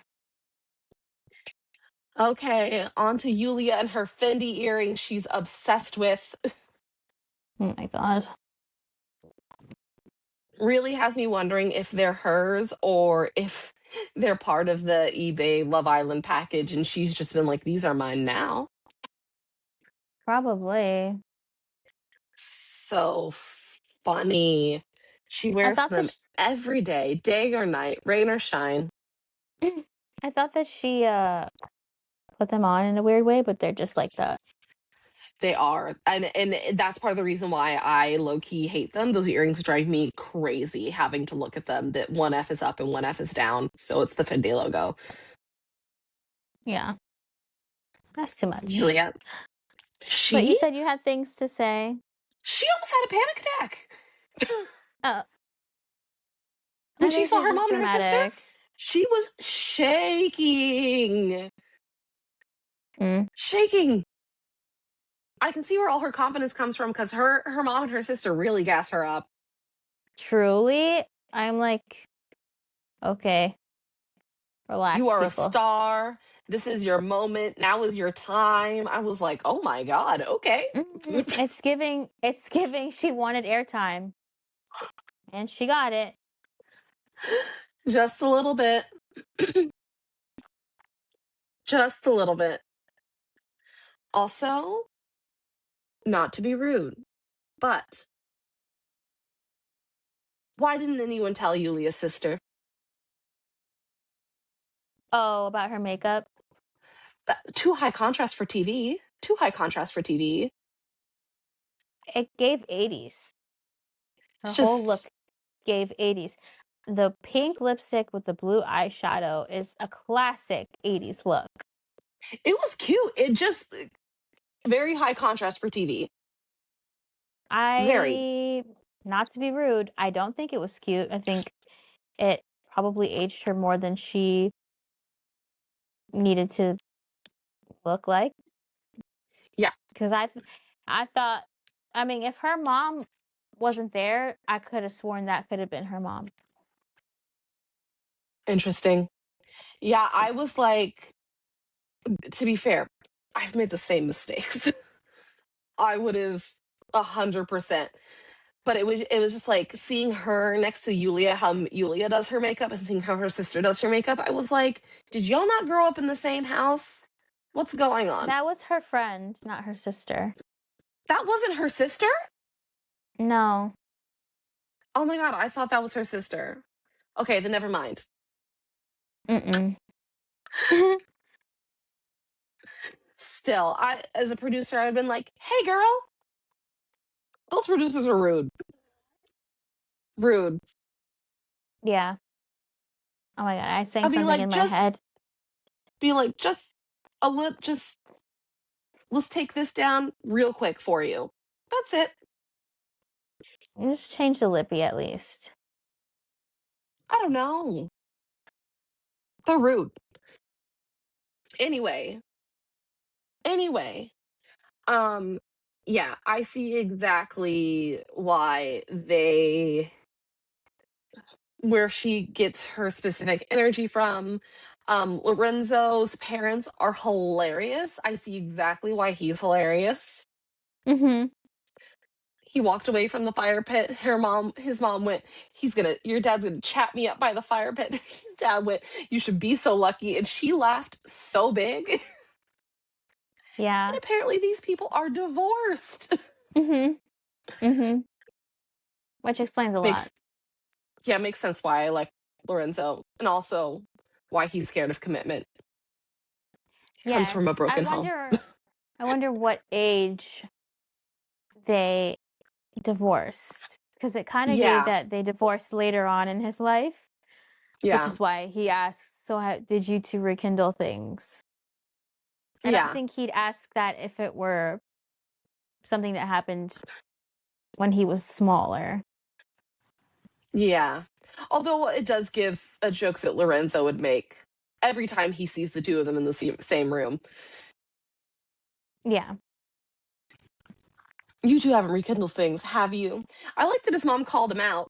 [SPEAKER 1] Okay, on to Yulia and her Fendi earrings she's obsessed with.
[SPEAKER 2] Oh my god.
[SPEAKER 1] Really has me wondering if they're hers or if they're part of the eBay Love Island package and she's just been like, these are mine now.
[SPEAKER 2] Probably.
[SPEAKER 1] So funny. She
[SPEAKER 2] I
[SPEAKER 1] wears
[SPEAKER 2] thought that
[SPEAKER 1] them every day or night, rain or shine.
[SPEAKER 2] I thought that she put them on in a weird way, but they're just like that.
[SPEAKER 1] They are. And that's part of the reason why I low key hate them. Those earrings drive me crazy having to look at them that one F is up and one F is down. So it's the Fendi logo.
[SPEAKER 2] Yeah. That's too much.
[SPEAKER 1] Juliet.
[SPEAKER 2] But you
[SPEAKER 1] She
[SPEAKER 2] said you had things to say.
[SPEAKER 1] she almost had a panic attack.
[SPEAKER 2] Oh,
[SPEAKER 1] When
[SPEAKER 2] I
[SPEAKER 1] she
[SPEAKER 2] think
[SPEAKER 1] saw
[SPEAKER 2] she's
[SPEAKER 1] her
[SPEAKER 2] just
[SPEAKER 1] mom and her sister,
[SPEAKER 2] dramatic.
[SPEAKER 1] she was shaking.
[SPEAKER 2] Mm.
[SPEAKER 1] Shaking. I can see where all her confidence comes from because her mom and her sister really gas her up.
[SPEAKER 2] Truly, I'm like, okay,
[SPEAKER 1] You
[SPEAKER 2] relax,
[SPEAKER 1] are a
[SPEAKER 2] people.
[SPEAKER 1] star. This is your moment. Now is your time. I was like, oh my God, okay.
[SPEAKER 2] It's giving she wanted airtime. And she got it.
[SPEAKER 1] Just a little bit. Just a little bit. Also, not to be rude, but why didn't anyone tell Yulia's sister?
[SPEAKER 2] Oh, about her makeup.
[SPEAKER 1] Too high contrast for TV. Too high contrast for TV.
[SPEAKER 2] It gave 80s. Her
[SPEAKER 1] It's
[SPEAKER 2] whole look
[SPEAKER 1] just,
[SPEAKER 2] gave 80s. The pink lipstick with the blue eyeshadow is a classic 80s look.
[SPEAKER 1] it was cute. It just, very high contrast for TV. Very.
[SPEAKER 2] I, not to be rude, I don't think it was cute. I think it probably aged her more than she needed to look like.
[SPEAKER 1] Yeah.
[SPEAKER 2] Because I thought, I mean, if her mom wasn't there, I could have sworn that could have been her mom.
[SPEAKER 1] Interesting. Yeah, I was like, to be fair, I've made the same mistakes. I would have 100%. But it was just like seeing her next to Yulia, how Yulia does her makeup, and seeing how her sister does her makeup. I was like, did y'all not grow up in the same house? What's going on?
[SPEAKER 2] That was her friend, not her sister.
[SPEAKER 1] That wasn't her sister?
[SPEAKER 2] No.
[SPEAKER 1] Oh my God, I thought that was her sister. Okay, then never mind.
[SPEAKER 2] Mm-mm.
[SPEAKER 1] Still, I as a producer, I'd been like, hey girl, those producers are rude. Rude.
[SPEAKER 2] Yeah. Oh my god, I sang
[SPEAKER 1] I'd be
[SPEAKER 2] something
[SPEAKER 1] like,
[SPEAKER 2] in my
[SPEAKER 1] just
[SPEAKER 2] head.
[SPEAKER 1] be like, just a little, just let's take this down real quick for you. That's it.
[SPEAKER 2] Just change the lippy at least.
[SPEAKER 1] I don't know. They're rude. Anyway, um, yeah, I see exactly where she gets her specific energy from. Lorenzo's parents are hilarious. I see exactly why he's hilarious.
[SPEAKER 2] Mm-hmm.
[SPEAKER 1] He walked away from the fire pit. His mom went, your dad's gonna chat me up by the fire pit. His dad went, you should be so lucky. And she laughed so big.
[SPEAKER 2] Yeah.
[SPEAKER 1] And apparently these people are divorced.
[SPEAKER 2] Mm-hmm. Mm-hmm. Which explains a lot.
[SPEAKER 1] makes makes sense why I like Lorenzo, and also why he's scared of commitment. He comes from a
[SPEAKER 2] Yes. I
[SPEAKER 1] broken home.
[SPEAKER 2] wonder I wonder what age they divorced. Because it kind of gave
[SPEAKER 1] Yeah,
[SPEAKER 2] that they divorced later on in his life, which
[SPEAKER 1] yeah,
[SPEAKER 2] is why he asked, so did you two rekindle things? I don't
[SPEAKER 1] yeah,
[SPEAKER 2] think he'd ask that if it were something that happened when he was smaller.
[SPEAKER 1] yeah. Although it does give a joke that Lorenzo would make every time he sees the two of them in the same room.
[SPEAKER 2] Yeah.
[SPEAKER 1] You two haven't rekindled things, have you? I like that his mom called him out.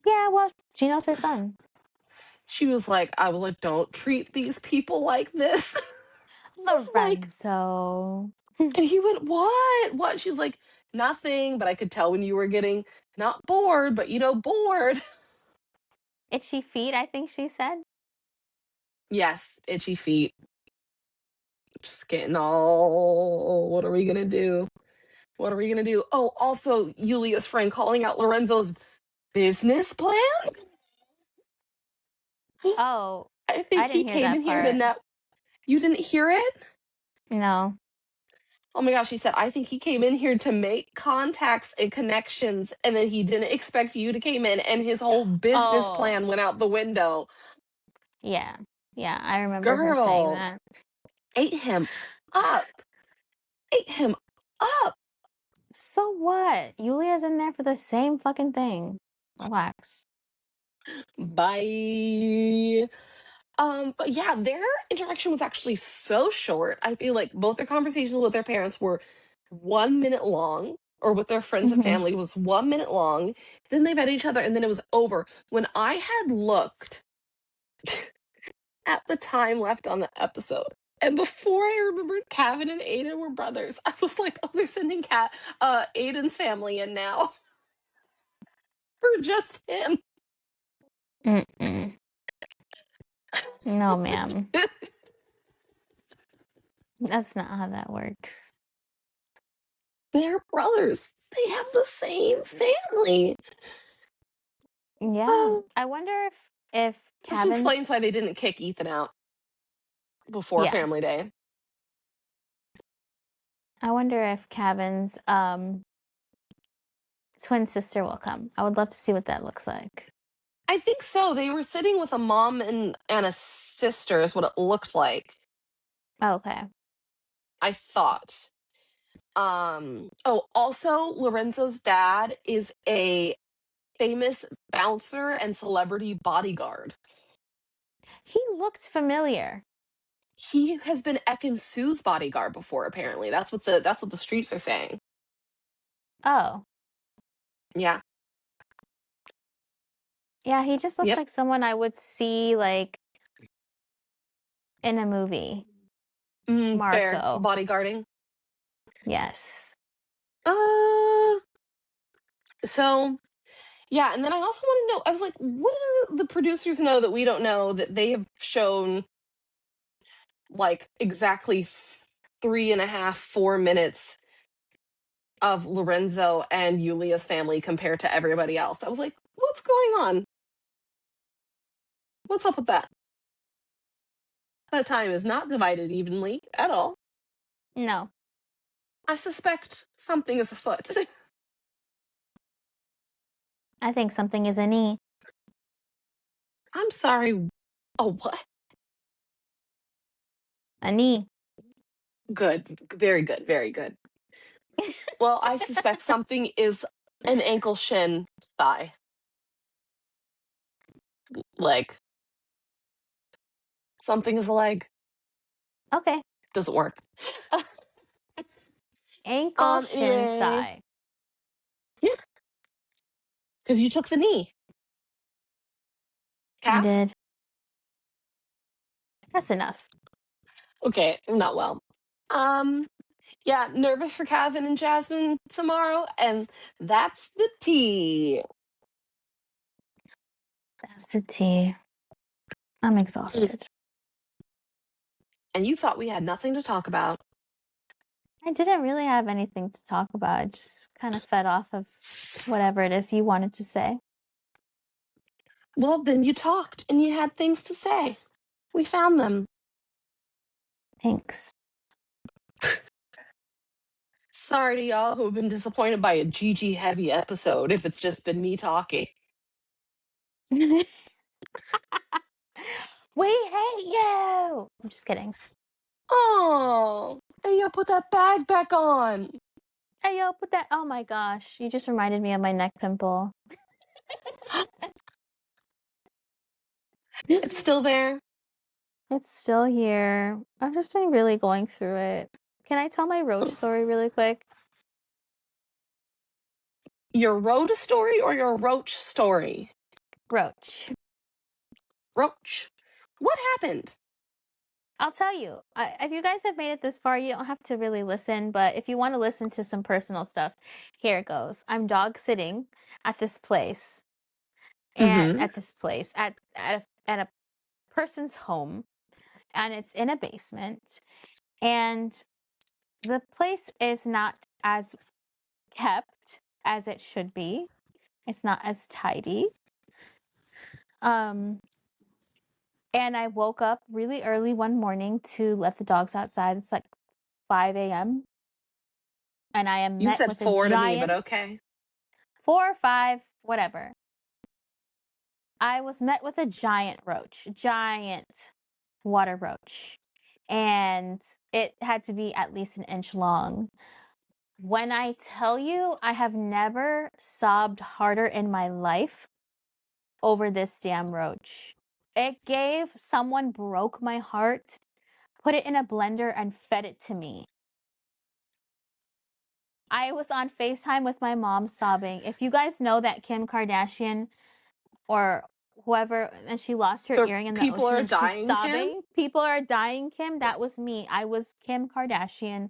[SPEAKER 2] Yeah, well, she knows her son.
[SPEAKER 1] She was like, I was like, don't treat these people like this. He's like,
[SPEAKER 2] Lorenzo.
[SPEAKER 1] and he went, what? What? She's like, nothing, but I could tell when you were getting not bored, but bored.
[SPEAKER 2] Itchy feet, I think she said.
[SPEAKER 1] Yes, itchy feet. Just getting all, what are we gonna do? What are we gonna do? Oh, also, Yulia's friend calling out Lorenzo's business plan.
[SPEAKER 2] Oh,
[SPEAKER 1] I
[SPEAKER 2] I
[SPEAKER 1] think he
[SPEAKER 2] didn't hear
[SPEAKER 1] came
[SPEAKER 2] that
[SPEAKER 1] in here to
[SPEAKER 2] part.
[SPEAKER 1] net. You didn't hear it?
[SPEAKER 2] No.
[SPEAKER 1] Oh my gosh, he said, I think he came in here to make contacts and connections, and then he didn't expect you to came in, and his whole business
[SPEAKER 2] Oh,
[SPEAKER 1] plan went out the window.
[SPEAKER 2] yeah. Yeah, I remember her saying
[SPEAKER 1] Girl,
[SPEAKER 2] that.
[SPEAKER 1] ate him up. Ate him up.
[SPEAKER 2] So what? Yulia's in there for the same fucking thing. Relax.
[SPEAKER 1] Bye. But yeah, their interaction was actually so short. I feel like both their conversations with their parents were 1 minute long, or with their friends and
[SPEAKER 2] Hmm.
[SPEAKER 1] family was 1 minute long. Then they met each other and then it was over. When I had looked at the time left on the episode, and before I remembered Kevin and Aiden were brothers, I was like, oh, they're sending Aiden's family in now for just him.
[SPEAKER 2] Mm-mm. No, ma'am. That's not how that works.
[SPEAKER 1] They're brothers. They have the same family.
[SPEAKER 2] Yeah.
[SPEAKER 1] Oh,
[SPEAKER 2] I wonder if
[SPEAKER 1] this
[SPEAKER 2] Kevin's,
[SPEAKER 1] explains why they didn't kick Ethan out before
[SPEAKER 2] yeah.
[SPEAKER 1] Family Day.
[SPEAKER 2] I wonder if Kevin's twin sister will come. I would love to see what that looks like.
[SPEAKER 1] I think so. They were sitting with a mom and a sister, is what it looked like.
[SPEAKER 2] Oh, okay.
[SPEAKER 1] I thought. Oh, also, Lorenzo's dad is a famous bouncer and celebrity bodyguard.
[SPEAKER 2] He looked familiar.
[SPEAKER 1] He has been Ekin-Su's bodyguard before, apparently. That's what the streets are saying.
[SPEAKER 2] Oh.
[SPEAKER 1] Yeah.
[SPEAKER 2] Yeah, he just looks
[SPEAKER 1] Yep.
[SPEAKER 2] like someone I would see like in a movie.
[SPEAKER 1] Fair.
[SPEAKER 2] Marco.
[SPEAKER 1] Bodyguarding.
[SPEAKER 2] Yes.
[SPEAKER 1] Uh so yeah, and then I also want to know, I was like, what do the producers know that we don't know that they have shown like exactly 3.5, 4 minutes of Lorenzo and Yulia's family compared to everybody else? I was like, what's going on? What's up with that? That time is not divided evenly at all.
[SPEAKER 2] No.
[SPEAKER 1] I suspect something is afoot.
[SPEAKER 2] I think something is a knee.
[SPEAKER 1] I'm sorry. Oh, what?
[SPEAKER 2] A knee.
[SPEAKER 1] Good. Very good. Very good. Well, I suspect something is an ankle, shin, thigh. Leg. Something is a leg.
[SPEAKER 2] Okay.
[SPEAKER 1] Doesn't work.
[SPEAKER 2] Ankle, shin,
[SPEAKER 1] Anyway.
[SPEAKER 2] thigh.
[SPEAKER 1] Yeah. Because you took the knee.
[SPEAKER 2] I
[SPEAKER 1] Calf?
[SPEAKER 2] did. That's enough.
[SPEAKER 1] Okay, not well. Um, yeah, nervous for Kevin and Jasmine tomorrow, and that's the tea.
[SPEAKER 2] That's the tea. I'm
[SPEAKER 1] Mm.
[SPEAKER 2] exhausted.
[SPEAKER 1] And you thought we had nothing to talk about.
[SPEAKER 2] I didn't really have anything to talk about. I just kind of fed off of whatever it is you wanted to say.
[SPEAKER 1] Well, then you talked and you had things to say. We found them.
[SPEAKER 2] Thanks.
[SPEAKER 1] Sorry to y'all who have been disappointed by a GG heavy episode if it's just been me talking.
[SPEAKER 2] We hate you. I'm just kidding.
[SPEAKER 1] Oh, hey, yo, put that bag back on.
[SPEAKER 2] Hey, yo, put that. Oh my gosh. You just reminded me of my neck pimple.
[SPEAKER 1] It's still there.
[SPEAKER 2] It's still here. I've just been really going through it. Can I tell my roach story really quick?
[SPEAKER 1] Your road story or your roach story?
[SPEAKER 2] Roach.
[SPEAKER 1] Roach. What happened?
[SPEAKER 2] I'll tell you. If you guys have made it this far, you don't have to really listen, but if you want to listen to some personal stuff, here it goes. I'm dog sitting at this place, and
[SPEAKER 1] Mm-hmm.
[SPEAKER 2] at a person's home, and it's in a basement, and the place is not as kept as it should be. It's not as tidy. And I woke up really early one morning to let the dogs outside. It's like 5 a.m. And I am
[SPEAKER 1] You
[SPEAKER 2] met
[SPEAKER 1] said
[SPEAKER 2] with a
[SPEAKER 1] 4 to me, but
[SPEAKER 2] giant,
[SPEAKER 1] okay.
[SPEAKER 2] 4 or 5, whatever. I was met with a giant roach, giant water roach. And it had to be at least an inch long. When I tell you, I have never sobbed harder in my life over this damn roach. Someone broke my heart, put it in a blender, and fed it to me. I was on FaceTime with my mom sobbing. If you guys know that Kim Kardashian or whoever, and she lost her earring in the
[SPEAKER 1] People
[SPEAKER 2] ocean
[SPEAKER 1] are
[SPEAKER 2] and she's
[SPEAKER 1] dying, Kim?
[SPEAKER 2] sobbing, people are dying, Kim, that was me. I was Kim Kardashian,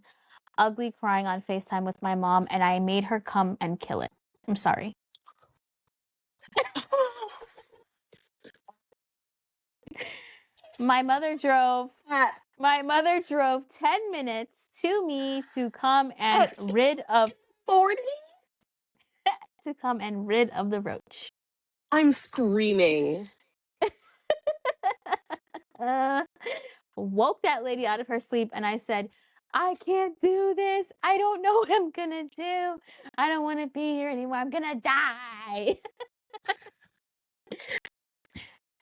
[SPEAKER 2] ugly crying on FaceTime with my mom, and I made her come and kill it. I'm sorry. My mother drove 10 minutes to me to come and
[SPEAKER 1] At
[SPEAKER 2] rid of
[SPEAKER 1] 40?
[SPEAKER 2] the roach.
[SPEAKER 1] I'm screaming.
[SPEAKER 2] Uh, woke that lady out of her sleep, and I said, I can't do this. I don't know what I'm gonna do. I don't want to be here anymore. I'm gonna die.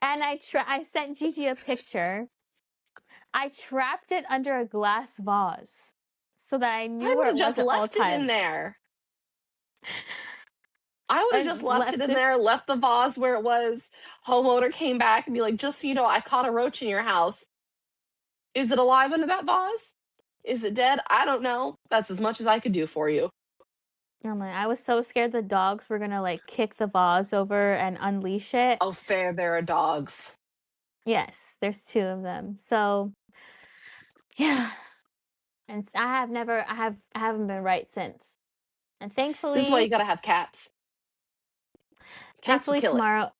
[SPEAKER 2] And I sent Gigi a picture. I trapped it under a glass vase so that I
[SPEAKER 1] I
[SPEAKER 2] knew
[SPEAKER 1] would
[SPEAKER 2] where it
[SPEAKER 1] have
[SPEAKER 2] was
[SPEAKER 1] just
[SPEAKER 2] at all
[SPEAKER 1] left it in
[SPEAKER 2] times.
[SPEAKER 1] there. I would have just
[SPEAKER 2] And
[SPEAKER 1] left it
[SPEAKER 2] left
[SPEAKER 1] in
[SPEAKER 2] it.
[SPEAKER 1] there, left the vase where it was. Homeowner came back and be like, just so you know, I caught a roach in your house. Is it alive under that vase? Is it dead? I don't know. That's as much as I could do for you.
[SPEAKER 2] Oh my! I was so scared the dogs were gonna like kick the vase over and unleash it.
[SPEAKER 1] Oh, fair, there are dogs.
[SPEAKER 2] Yes, there's 2 of them. So yeah, and I haven't been right since. And
[SPEAKER 1] This is why you
[SPEAKER 2] thankfully,
[SPEAKER 1] gotta have cats. Cats will kill it.
[SPEAKER 2] tomorrow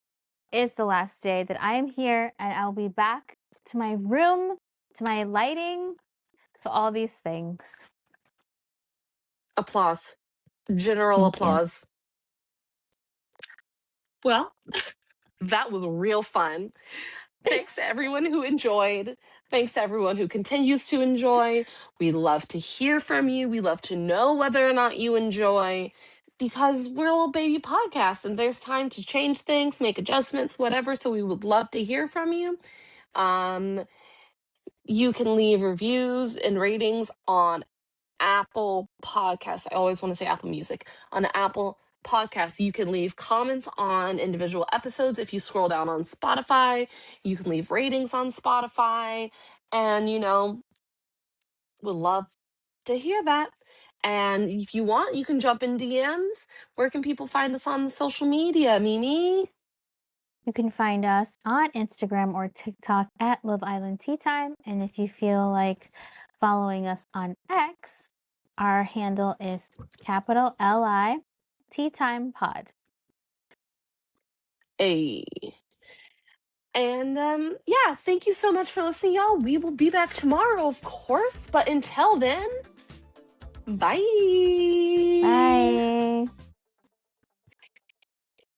[SPEAKER 2] is the last day that I am here, and I'll be back to my room, to my lighting, to all these things.
[SPEAKER 1] Applause. General
[SPEAKER 2] Thank you.
[SPEAKER 1] applause. Well, that was real fun. Thanks to everyone who enjoyed. Thanks to everyone who continues to enjoy. We love to hear from you. We love to know whether or not you enjoy because we're a little baby podcast and there's time to change things, make adjustments, whatever. So we would love to hear from you. Um, you can leave reviews and ratings on Apple Podcasts. I always want to say Apple Music. On Apple Podcasts, you can leave comments on individual episodes. If you scroll down on Spotify, you can leave ratings on Spotify. And, we'd love to hear that. And if you want, you can jump in DMs. Where can people find us on social media, Mimi?
[SPEAKER 2] You can find us on Instagram or TikTok at Love Island Tea Time. And if you feel like following us on X, our handle is capital LI Tea Time Pod.
[SPEAKER 1] Hey. And yeah, thank you so much for listening, y'all. We will be back tomorrow, of course. But until then, bye.
[SPEAKER 2] Bye.